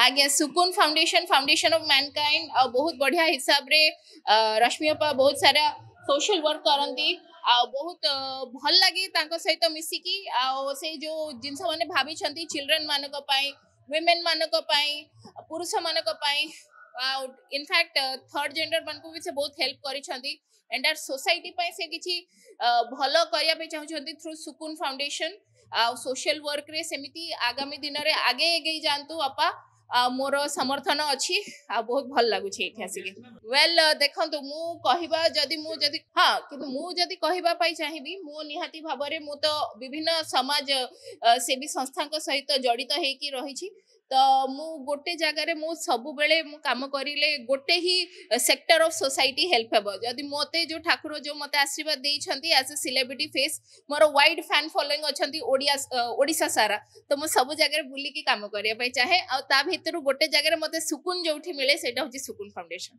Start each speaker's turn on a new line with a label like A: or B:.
A: आज्ञा सुकून foundation foundation of Mankind बहुत बढ़िया हिसाब रे रश्मि अपा बहुत सारा सोशल वर्क करती बहुत भल लगे सहित मिसिकी से जो जिनस मैंने भाभी चिल्ड्रेन मानक वुमेन मानक पुरुष मानक इनफैक्ट थर्ड जेंडर मान को भी से बहुत हेल्प करी एंड सोसाइटी से किसी भल करने चाहते थ्रू सुकून फाउंडेशन सोशल वर्क रे सेमिति आगामी दिन में आगे एगे जातु अपा मोर समर्थन अच्छी बहुत भल लगुच वेल देखो मु कहबा जदि मु जदि हाँ किंतु मु जदि कहबा पई चाहिबी मु निहाती भाबरे मु तो विभिन्न समाज सेवी संस्था सहित जड़ित हेकी रही तो मु गोटे जगार मु सब बेले मु काम करिले गोटे ही सेक्टर ऑफ सोसाइटी हेल्प हेबो जदि मोते जो ठाकुर जो मते आशीर्वाद देइछंती एज अ सेलिब्रिटी फेस मोर वाइड फैन फॉलोइंग अछंती ओडिसा सारा तो मु सब जगह बुली की काम करिया चाहे आ ता भितर गोटे जगह मते सुकून जोठी मिले सेटा होची सुकून फाउंडेशन।